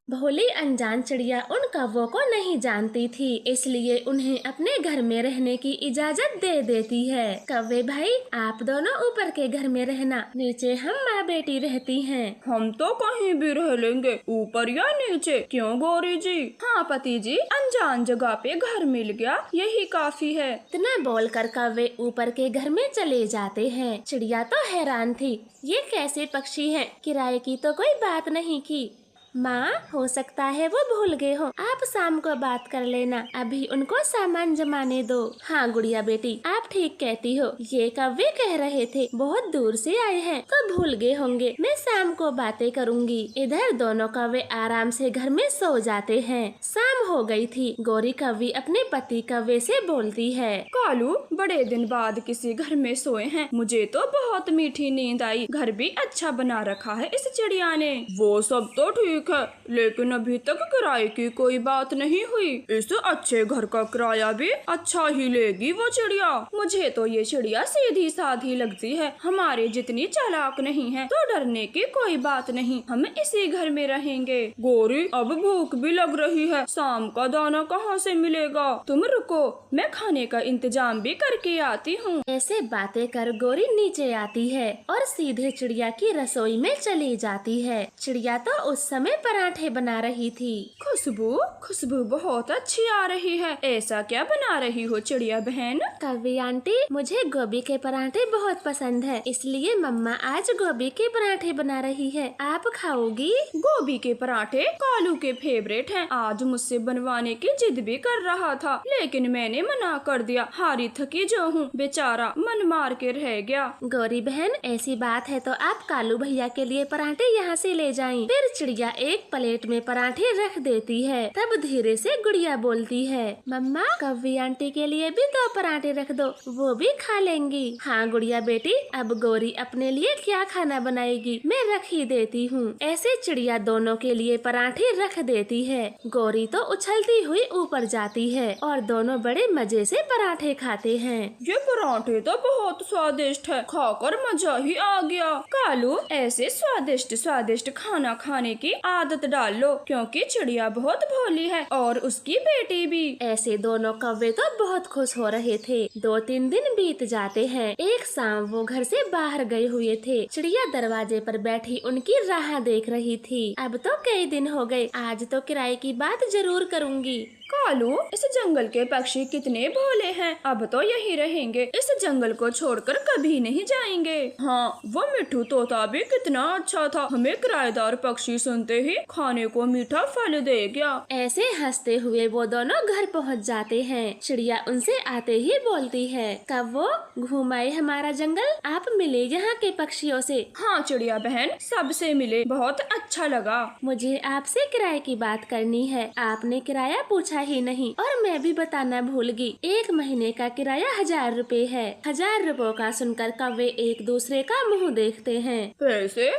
भोली अनजान चिड़िया उन कौवों को नहीं जानती थी, इसलिए उन्हें अपने घर में रहने की इजाजत दे देती है। कौवे भाई, आप दोनों ऊपर के घर में रहना, नीचे हम माँ बेटी रहती हैं। हम तो कहीं भी रह लेंगे, ऊपर या नीचे। क्यों गौरी जी? हाँ पति जी, अनजान जगह पे घर मिल गया, यही काफी है। इतना बोलकर कौवे ऊपर के घर में चले जाते हैं। चिड़िया तो हैरान थी, ये कैसे पक्षी हैं? किराए की तो कोई बात नहीं की। माँ, हो सकता है वो भूल गए हो, आप शाम को बात कर लेना, अभी उनको सामान जमाने दो। हाँ गुड़िया बेटी, आप ठीक कहती हो, ये कौवे कह रहे थे बहुत दूर से आए हैं तो भूल गए होंगे, मैं शाम को बातें करूँगी। इधर दोनों कौवे आराम से घर में सो जाते हैं। शाम हो गई थी। गौरी कौवी अपने पति कौवे से बोलती है, कालू, बड़े दिन बाद किसी घर में सोए हैं, मुझे तो बहुत मीठी नींद आई। घर भी अच्छा बना रखा है इस चिड़िया ने। वो सब तो ठीक है, लेकिन अभी तक किराए की कोई बात नहीं हुई। इस अच्छे घर का किराया भी अच्छा ही लेगी वो चिड़िया। मुझे तो ये चिड़िया सीधी साधी लगती है, हमारे जितनी चालाक नहीं है, तो डरने की कोई बात नहीं, हम इसी घर में रहेंगे। गौरी, अब भूख भी लग रही है, शाम का दाना कहाँ से मिलेगा? तुम रुको, मैं खाने का इंतजाम भी करके आती हूँ। ऐसे बातें कर गौरी नीचे आती है और सीधे चिड़िया की रसोई में चली जाती है। चिड़िया तो उस समय पराठे बना रही थी। खुशबू बहुत अच्छी आ रही है। ऐसा क्या बना रही हो चिड़िया बहन? कौवी आंटी, मुझे गोभी के पराठे बहुत पसंद है, इसलिए मम्मा आज गोभी के पराठे बना रही है, आप खाओगी? गोभी के पराठे कालू के फेवरेट हैं। आज मुझसे बनवाने की जिद भी कर रहा था, लेकिन मैंने मना कर दिया। हारी थकी जो हूँ, बेचारा मन मार के रह गया। गौरी बहन, ऐसी बात है तो आप कालू भैया के लिए पराठे यहाँ से ले जाएं। फिर चिड़िया एक प्लेट में पराठे रख देती है। तब धीरे से गुड़िया बोलती है, मम्मा, कौवी आंटी के लिए भी 2 पराठे रख दो, वो भी खा लेंगी। हाँ गुड़िया बेटी, अब गौरी अपने लिए क्या खाना बनाएगी, मैं रख ही देती हूँ। ऐसे चिड़िया दोनों के लिए पराठे रख देती है। गौरी तो उछलती हुई ऊपर जाती है और दोनों बड़े मजे से पराठे खाते हैं। ये पराठे तो बहुत स्वादिष्ट है, खाकर मजा ही आ गया। कालू, ऐसे स्वादिष्ट स्वादिष्ट खाना खाने की आदत डाल लो, क्योंकि चिड़िया बहुत भोली है और उसकी बेटी भी। ऐसे दोनों कौवे तो बहुत खुश हो रहे थे। 2-3 दिन बीत जाते हैं। एक शाम वो घर से बाहर गए हुए थे। चिड़िया दरवाजे पर बैठी उनकी राह देख रही थी। अब तो कई दिन हो गए, आज तो किराए की बात जरूर करूँगी। कालू, इस जंगल के पक्षी कितने भोले हैं, अब तो यही रहेंगे, इस जंगल को छोड़कर कभी नहीं जाएंगे। हाँ, वो मिट्ठू तोता भी कितना अच्छा था, हमें किराएदार पक्षी सुनते ही खाने को मीठा फल दे गया। ऐसे हंसते हुए वो दोनों घर पहुंच जाते हैं। चिड़िया उनसे आते ही बोलती है, कौवो, घुमाए हमारा जंगल, आप मिले यहाँ के पक्षियों से? हाँ चिड़िया बहन, सबसे मिले, बहुत अच्छा लगा। मुझे आपसे किराए की बात करनी है। आपने किराया पूछा ही नहीं और मैं भी बताना भूल गई। 1 महीने का किराया 1000 रुपए है। 1000 रुपयों का सुनकर कौवे एक दूसरे का मुंह देखते हैं।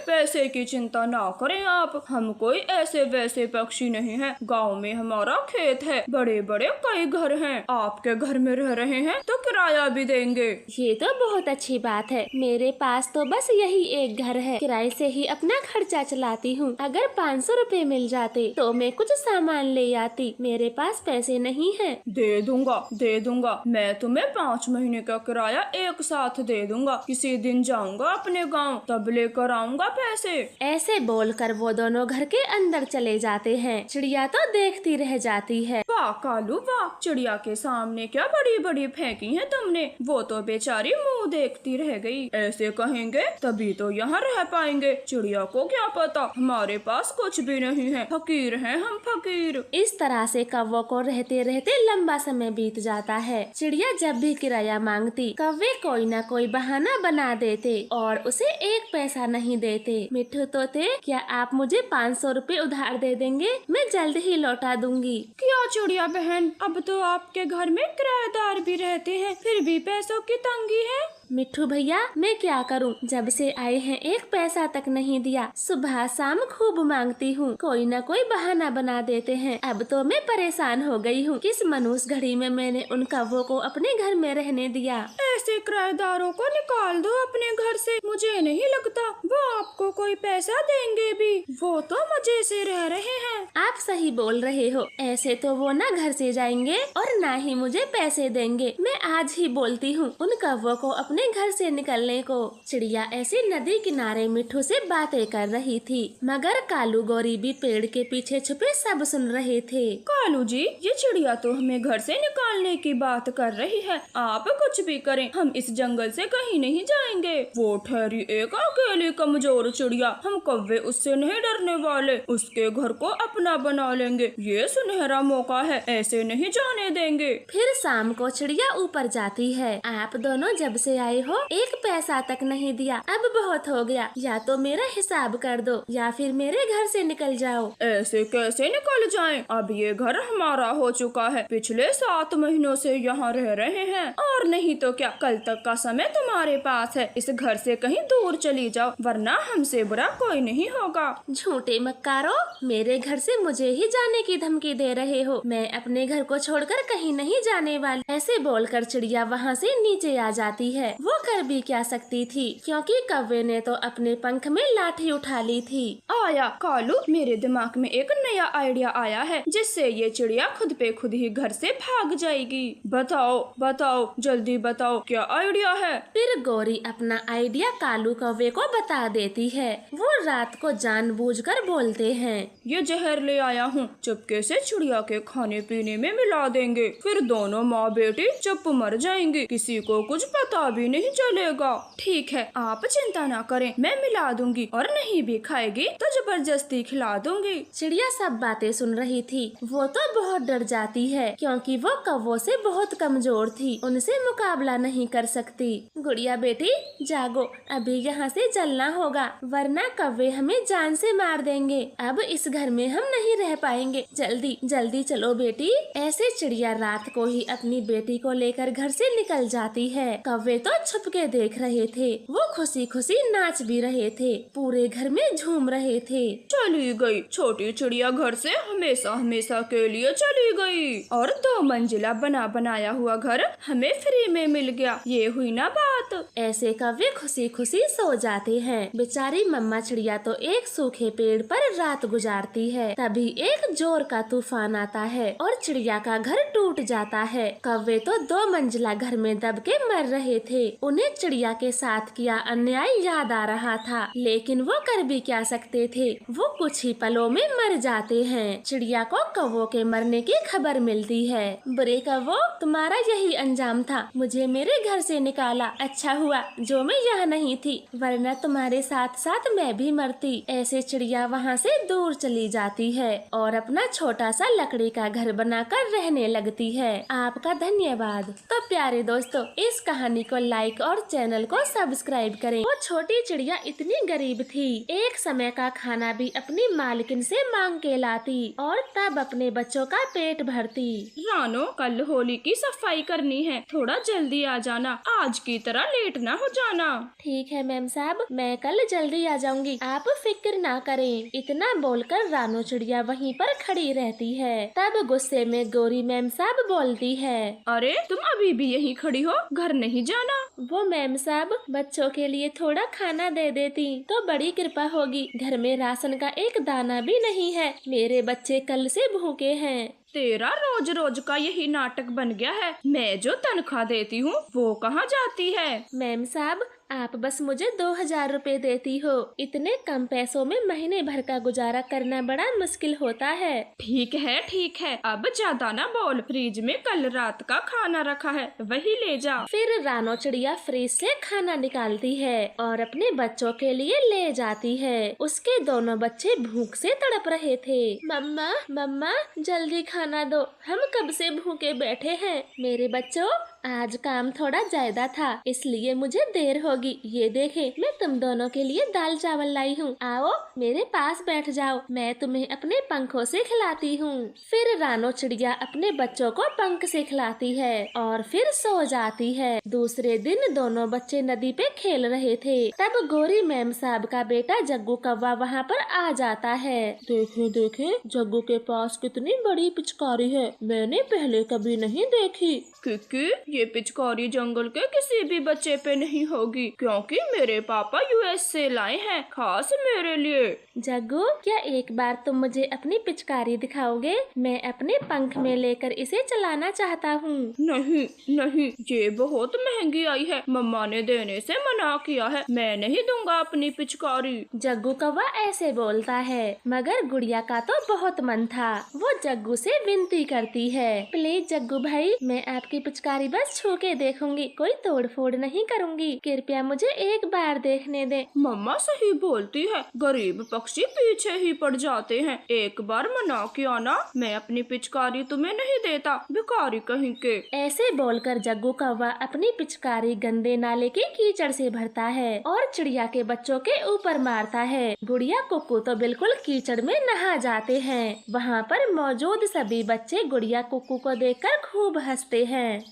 पैसे की चिंता ना करें आप, हम कोई ऐसे वैसे पक्षी नहीं हैं। गांव में हमारा खेत है, बड़े बड़े कई घर हैं, आपके घर में रह रहे हैं तो किराया भी देंगे। ये तो बहुत अच्छी बात है। मेरे पास तो बस यही एक घर है, किराए से ही अपना खर्चा चलाती हूँ। अगर 500 रुपए मिल जाते तो मैं कुछ सामान ले आती, मेरे पास पैसे नहीं है। दे दूंगा, मैं तुम्हें 5 महीने का किराया एक साथ दे दूंगा। किसी दिन जाऊंगा अपने गांव, तब लेकर आऊंगा पैसे। ऐसे बोलकर वो दोनों घर के अंदर चले जाते हैं। चिड़िया तो देखती रह जाती है। वाह कालू वाह, चिड़िया के सामने क्या बड़ी बड़ी फेंकी हैं तुमने, वो तो बेचारी मुंह देखती रह गई। ऐसे कहेंगे तभी तो यहाँ रह पाएंगे। चिड़िया को क्या पता, हमारे पास कुछ भी नहीं है, फकीर हैं हम, फकीर। इस तरह से कौवों को रहते रहते लंबा समय बीत जाता है। चिड़िया जब भी किराया मांगती, कौवे कोई न कोई बहाना बना देते और उसे 1 पैसा नहीं देते। मिट्ठू तोते, क्या आप मुझे 500 रुपए उधार दे देंगे? मैं जल्द ही लौटा दूंगी। क्या चिड़िया बहन, अब तो आपके घर में किराएदार भी रहते हैं, फिर भी पैसों की तंगी है। मिट्ठू भैया, मैं क्या करूं? जब से आए हैं 1 पैसा तक नहीं दिया। सुबह शाम खूब मांगती हूँ, कोई न कोई बहाना बना देते हैं। अब तो मैं परेशान हो गई हूँ। किस मनुष्य घड़ी में मैंने उन कौवों को अपने घर में रहने दिया। ऐसे किराएदारों को निकाल दो अपने घर से। मुझे नहीं लगता वो आपको कोई पैसा देंगे भी, वो तो मजे से रह रहे हैं। आप सही बोल रहे हो। ऐसे तो वो ना घर से जाएंगे और ना ही मुझे पैसे देंगे। मैं आज ही बोलती हूँ उन कौवों को अपने घर से निकलने को। चिड़िया ऐसी नदी किनारे मिट्ठू से बातें कर रही थी, मगर कालू गौरी भी पेड़ के पीछे छुपे सब सुन रहे थे। कालू जी, ये चिड़िया तो हमें घर से निकालने की बात कर रही है। आप कुछ भी करें, हम इस जंगल से कहीं नहीं जाएंगे। वो ठहरी एक अकेली कमजोर चिड़िया, हम कौवे उससे नहीं डरने वाले। उसके घर को अपना बना लेंगे। ये सुनहरा मौका है, ऐसे नहीं जाने देंगे। फिर शाम को चिड़िया ऊपर जाती है। आप दोनों जब से आए हो एक पैसा तक नहीं दिया, अब बहुत हो गया। या तो मेरा हिसाब कर दो या फिर मेरे घर से निकल जाओ। ऐसे कैसे निकल जाएं? अब ये घर हमारा हो चुका है। पिछले 7 महीनों से यहाँ रह रहे हैं, और नहीं तो क्या, कल तक का समय तुम्हारे पास है। इस घर से कहीं दूर चली जाओ, वरना हमसे बुरा कोई नहीं होगा। झूठे मक्कारो, मेरे घर से मुझे ही जाने की धमकी दे रहे हो। मैं अपने घर को छोड़कर कहीं नहीं जाने वाली। ऐसे बोलकर चिड़िया वहाँ से नीचे आ जाती है। वो कर भी क्या सकती थी, क्योंकि कौवे ने तो अपने पंख में लाठी उठा ली थी। आया कालू, मेरे दिमाग में एक नया आइडिया आया है, जिससे ये चिड़िया खुद पे खुद ही घर से भाग जाएगी। बताओ बताओ, जल्दी बताओ, क्या आइडिया है? फिर गौरी अपना आइडिया कालू कौवे को बता देती है। वो रात को जानबूझकर बोलते हैं, ये जहर ले आया हूँ, चुपके से चिड़िया के खाने पीने में मिला देंगे। फिर दोनों माँ बेटी चुप मर जाएंगी, किसी को कुछ पता भी नहीं चलेगा। ठीक है, आप चिंता ना करें, मैं मिला दूंगी, और नहीं भी खाएगी तो जबरदस्ती खिला दूंगी। चिड़िया सब बातें सुन रही थी। वो तो बहुत डर जाती है, क्योंकि वो कौवों से बहुत कमजोर थी, उनसे मुकाबला नहीं कर सकती। गुड़िया बेटी जागो, अभी यहाँ से चलना होगा, वरना कौवे हमें जान से मार देंगे। अब इस घर में हम नहीं रह पाएंगे। जल्दी जल्दी चलो बेटी। ऐसे चिड़िया रात को ही अपनी बेटी को लेकर घर से निकल जाती है। कौवे तो छुप के देख रहे थे। वो खुशी खुशी नाच भी रहे थे, पूरे घर में झूम रहे थे। चली गई छोटी चिड़िया, घर से हमेशा हमेशा के लिए चली गई, और 2 मंजिला बना बनाया हुआ घर हमें फ्री में मिल गया। ये हुई ना बात। ऐसे कौवे खुशी खुशी सो जाते हैं। बेचारी मम्मा चिड़िया तो एक सूखे पेड़ पर रात गुजारती है। तभी एक जोर का तूफान आता है और चिड़िया का घर टूट जाता है। कौवे तो 2 मंजिला घर में दब के मर रहे थे। उन्हें चिड़िया के साथ किया अन्याय याद आ रहा था, लेकिन वो कर भी क्या सकते थे। वो कुछ ही पलों में मर जाते हैं। चिड़िया को कौवों के मरने की खबर मिलती है। बुरे कौवों, तुम्हारा यही अंजाम था, मुझे मेरे घर से निकाला। अच्छा हुआ जो मैं यहाँ नहीं थी, वरना तुम्हारे साथ साथ मैं भी मरती। ऐसे चिड़िया वहाँ से दूर चली जाती है और अपना छोटा सा लकड़ी का घर बनाकर रहने लगती है। आपका धन्यवाद। तो प्यारे दोस्तों, इस कहानी को लाइक और चैनल को सब्सक्राइब करें। वो छोटी चिड़िया इतनी गरीब थी, एक समय का खाना भी अपनी मालकिन से मांग के लाती और तब अपने बच्चों का पेट भरती। रानो, कल होली की सफाई करनी है, थोड़ा जल्दी आ जाना, आज की तरह लेट ना हो जाना। ठीक है मैम साहब, मैं कल जल्दी आ जाऊंगी, आप फिक्र ना करें। इतना बोलकर रानो चिड़िया वहीं पर खड़ी रहती है। तब गुस्से में गौरी मैम साहब बोलती है, अरे तुम अभी भी यहीं खड़ी हो, घर नहीं जाना? वो मैम साहब, बच्चों के लिए थोड़ा खाना दे देती तो बड़ी कृपा होगी। घर में राशन का एक दाना भी नहीं है, मेरे बच्चे कल से भूखे हैं। तेरा रोज रोज का यही नाटक बन गया है। मैं जो तनख्वाह देती हूँ वो कहाँ जाती है? मैम साहब, आप बस मुझे 2000 रुपए देती हो। इतने कम पैसों में महीने भर का गुजारा करना बड़ा मुश्किल होता है। ठीक है, अब ज्यादा ना बोल। फ्रिज में कल रात का खाना रखा है, वही ले जा। फिर रानो चिड़िया फ्रिज से खाना निकालती है और अपने बच्चों के लिए ले जाती है। उसके दोनों बच्चे भूख से तड़प रहे थे। मम्मा मम्मा, जल्दी खाना दो, हम कब से भूखे बैठे हैं। मेरे बच्चों, आज काम थोड़ा ज्यादा था, इसलिए मुझे देर होगी। ये देखे, मैं तुम दोनों के लिए दाल चावल लाई हूँ। आओ मेरे पास बैठ जाओ, मैं तुम्हें अपने पंखों से खिलाती हूँ। फिर रानो चिड़िया अपने बच्चों को पंख से खिलाती है और फिर सो जाती है। दूसरे दिन दोनों बच्चे नदी पे खेल रहे थे। तब गौरी मैम साहब का बेटा जग्गू कौवा वहाँ पर आ जाता है। देखे देखे, जग्गू के पास कितनी बड़ी पिचकारी है, मैंने पहले कभी नहीं देखी। क्योंकि ये पिचकारी जंगल के किसी भी बच्चे पे नहीं होगी। होगी, क्योंकि मेरे पापा यूएस से लाए हैं खास मेरे लिए। जग्गू, क्या एक बार तुम मुझे अपनी पिचकारी दिखाओगे? मैं अपने पंख में लेकर इसे चलाना चाहता हूँ। नहीं नहीं, ये बहुत महंगी आई है, मम्मा ने देने से मना किया है, मैं नहीं दूंगा अपनी पिचकारी। जग्गू कौवा ऐसे बोलता है, मगर गुड़िया का तो बहुत मन था। वो जग्गू से विनती करती है, प्लीज जग्गू भाई, मैं आपकी पिचकारी बस छू के देखूंगी, कोई तोड़ फोड़ नहीं करूंगी, कृपया मुझे एक बार देखने दे। मम्मा सही बोलती है, गरीब पक्षी पीछे ही पड़ जाते हैं, एक बार मना किया ना, मैं अपनी पिचकारी तुम्हें नहीं देता, भिखारी कहीं के। ऐसे बोलकर जग्गू कौवा अपनी पिचकारी गंदे नाले के कीचड़ से भरता है और चिड़िया के बच्चों के ऊपर मारता है। गुड़िया कुक्कू तो बिल्कुल कीचड़ में नहा जाते हैं। वहाँ पर मौजूद सभी बच्चे गुड़िया कुक्कू को देखकर खूब हंसते हैं।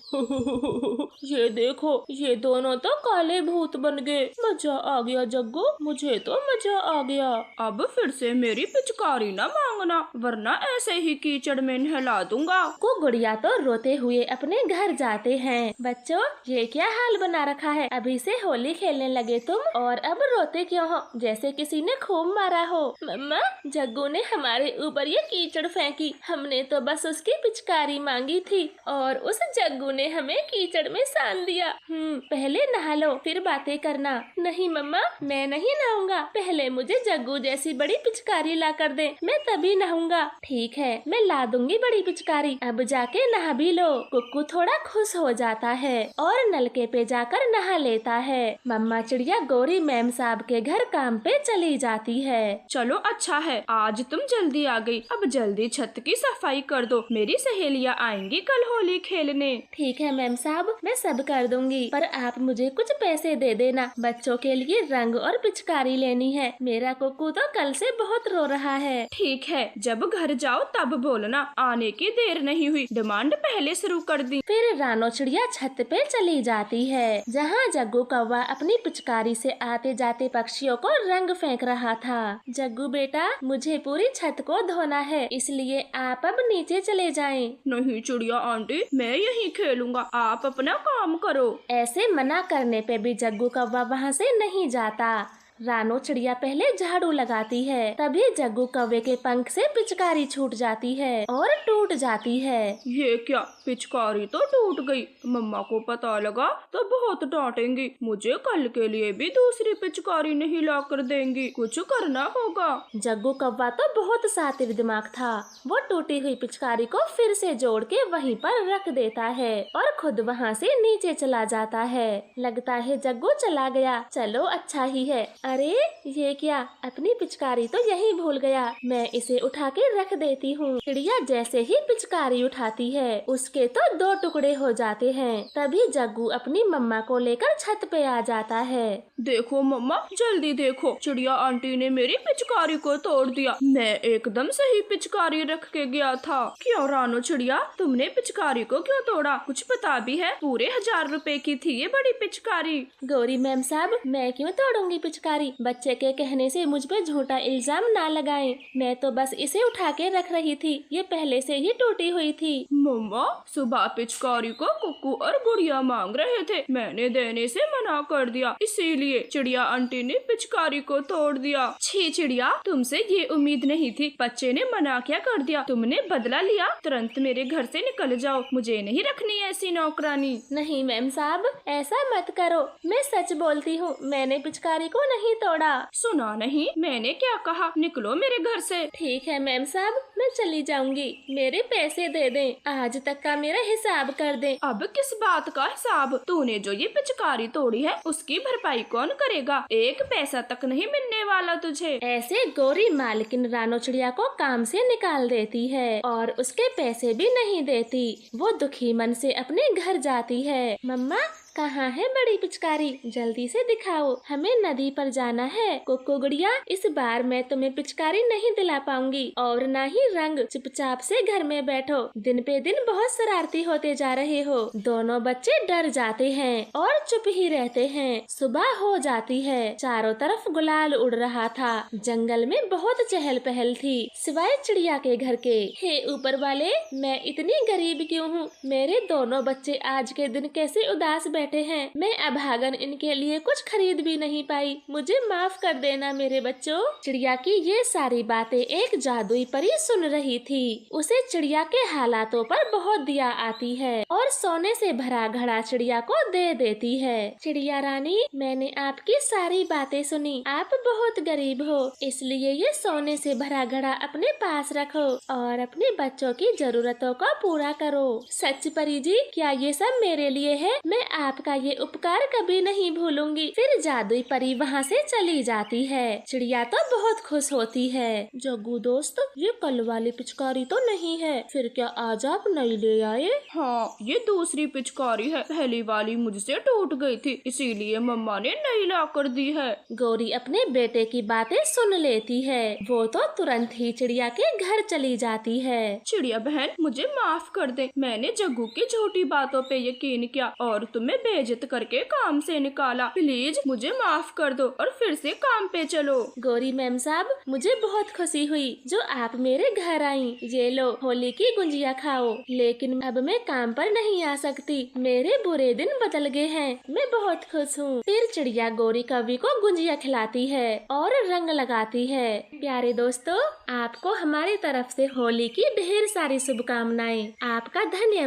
ये देखो, ये दोनों तो काले भूत बन गए, मजा आ गया जग्गू, मुझे तो मजा आ गया। अब फिर से मेरी पिचकारी न मांगना, वरना ऐसे ही कीचड़ में नहला दूंगा। को गुड़िया तो रोते हुए अपने घर जाते हैं। बच्चों, ये क्या हाल बना रखा है? अभी से होली खेलने लगे तुम और अब रोते क्यों हो, जैसे किसी ने खूब मारा हो। मम्मा, जग्गू ने हमारे ऊपर ये कीचड़ फेंकी, हमने तो बस उसकी पिचकारी मांगी थी और उस जग्गू ने हमें कीचड़ में सान दिया। पहले नहा लो फिर बातें करना। नहीं मम्मा, मैं नहीं नहाऊंगा, पहले मुझे जग्गू जैसी बड़ी पिचकारी ला कर दे, मैं तभी नहाऊंगा। ठीक है, मैं ला दूंगी बड़ी पिचकारी, अब जाके नहा भी लो। कुक्कू थोड़ा खुश हो जाता है और नलके पे जाकर नहा लेता है। मम्मा चिड़िया गौरी मैम साहब के घर काम पे चली जाती है। चलो अच्छा है, आज तुम जल्दी आ गई, अब जल्दी छत की सफाई कर दो, मेरी सहेलियाँ आएंगी कल होली खेलने। ठीक है मैम साहब, मैं सब कर दूंगी, पर आप मुझे कुछ पैसे दे देना, बच्चों के लिए रंग और पिचकारी लेनी है, मेरा कुक्कू तो कल से बहुत रो रहा है। ठीक है, जब घर जाओ तब बोलना, आने की देर नहीं हुई, डिमांड पहले शुरू कर दी। फिर रानो चिड़िया छत पे चली जाती है, जहाँ जग्गू कौवा अपनी पिचकारी से आते जाते पक्षियों को रंग फेंक रहा था। जग्गू बेटा, मुझे पूरी छत को धोना है, इसलिए आप अब नीचे चले जाएं। नहीं चिड़िया आंटी, मैं यहीं खेलूंगा, आप अपना काम करो। ऐसे मना करने पे भी जग्गू कौवा वहाँ से नहीं जाता। रानो चिड़िया पहले झाड़ू लगाती है, तभी जग्गू कौवे के पंख से पिचकारी छूट जाती है और टूट जाती है। ये क्या, पिचकारी तो टूट गई, मम्मा को पता लगा तो बहुत डांटेंगी, मुझे कल के लिए भी दूसरी पिचकारी नहीं ला कर देंगी, कुछ करना होगा। जग्गू कौवा तो बहुत शातिर दिमाग था, वो टूटी हुई पिचकारी को फिर से जोड़ के वहीं पर रख देता है और खुद वहाँ से नीचे चला जाता है। लगता है जग्गू चला गया, चलो अच्छा ही है। अरे ये क्या, अपनी पिचकारी तो यहीं भूल गया, मैं इसे उठा के रख देती हूँ। चिड़िया जैसे ही पिचकारी उठाती है, उसके तो 2 टुकड़े हो जाते हैं। तभी जग्गू अपनी मम्मा को लेकर छत पे आ जाता है। देखो मम्मा, जल्दी देखो, चिड़िया आंटी ने मेरी पिचकारी को तोड़ दिया, मैं एकदम सही पिचकारी रख के गया था। क्यों रानो चिड़िया, तुमने पिचकारी को क्यों तोड़ा, कुछ पता भी है? पूरे 1000 रुपए की थी ये बड़ी पिचकारी। गौरी मैम साहब, मैं क्यों तोड़ूंगी पिचकारी? बच्चे के कहने से मुझ पे झूठा इल्जाम ना लगाएं, मैं तो बस इसे उठा के रख रही थी, ये पहले से ही टूटी हुई थी। मम्मा, सुबह पिचकारी को कुक्कू और गुड़िया मांग रहे थे, मैंने देने से मना कर दिया, इसीलिए चिड़िया आंटी ने पिचकारी को तोड़ दिया। छी चिड़िया, तुमसे ये उम्मीद नहीं थी, बच्चे ने मना क्या कर दिया, तुमने बदला लिया, तुरंत मेरे घर से निकल जाओ, मुझे नहीं रखनी ऐसी नौकरानी। नहीं मैम साहब, ऐसा मत करो, मैं सच बोलती हूँ, मैंने पिचकारी को नहीं तोड़ा। सुना नहीं, मैंने क्या कहा, निकलो मेरे घर से। ठीक है मैम साहब, मैं चली जाऊंगी, मेरे पैसे दे दें, आज तक का मेरा हिसाब कर दें। अब किस बात का हिसाब, तूने जो ये पिचकारी तोड़ी है उसकी भरपाई कौन करेगा, 1 पैसा तक नहीं मिलने वाला तुझे। ऐसे गौरी मालकिन रानो चिड़िया को काम से निकाल देती है और उसके पैसे भी नहीं देती। वो दुखी मन से अपने घर जाती है। मम्मा, कहाँ है बड़ी पिचकारी, जल्दी से दिखाओ, हमें नदी पर जाना है। कुक्कू गुड़िया, इस बार मैं तुम्हें पिचकारी नहीं दिला पाऊंगी और न ही रंग, चुपचाप से घर में बैठो, दिन पे दिन बहुत शरारती होते जा रहे हो। दोनों बच्चे डर जाते हैं और चुप ही रहते हैं। सुबह हो जाती है, चारों तरफ गुलाल उड़ रहा था, जंगल में बहुत चहल पहल थी, सिवाय चिड़िया के घर के। हे ऊपर वाले, मैं इतनी गरीब क्यों हूँ, मेरे दोनों बच्चे आज के दिन कैसे उदास बैठे हैं। मैं अभागन इनके लिए कुछ खरीद भी नहीं पाई। मुझे माफ कर देना मेरे बच्चों। चिड़िया की ये सारी बातें एक जादुई परी सुन रही थी। उसे चिड़िया के हालातों पर बहुत दया आती है और सोने से भरा घड़ा चिड़िया को दे देती है। चिड़िया रानी, मैंने आपकी सारी बातें सुनी। आप बहुत गरीब हो, इसलिए ये सोने से भरा घड़ा अपने पास रखो और अपने बच्चों की जरूरतों को पूरा करो। सच परी जी, क्या ये सब मेरे लिए है? मैं आपका ये उपकार कभी नहीं भूलूंगी। फिर जादुई परी वहाँ से चली जाती है। चिड़िया तो बहुत खुश होती है। जग्गू दोस्त, ये कल वाली पिचकारी तो नहीं है, फिर क्या आज आप नई ले आए? हाँ, ये दूसरी पिचकारी है। पहली वाली मुझसे टूट गई थी, इसीलिए मम्मा ने नई ला कर दी है। गौरी अपने बेटे की बातें सुन लेती है। वो तो तुरंत ही चिड़िया के घर चली जाती है। चिड़िया बहन, मुझे माफ कर दे। मैंने जग्गू की झूठी बातों पे यकीन किया और तुम्हें बेइज्जत करके काम से निकाला। प्लीज मुझे माफ कर दो और फिर से काम पे चलो। गौरी मैम साहब, मुझे बहुत खुशी हुई जो आप मेरे घर आई। ये लो, होली की गुंजिया खाओ। लेकिन अब मैं काम पर नहीं आ सकती, मेरे बुरे दिन बदल गए हैं। मैं बहुत खुश हूँ। फिर चिड़िया गौरी कवि को गुंजिया खिलाती है और रंग लगाती है। प्यारे दोस्तों, आपको हमारी तरफ से होली की ढेर सारी शुभकामनाएं। आपका धन्यवाद।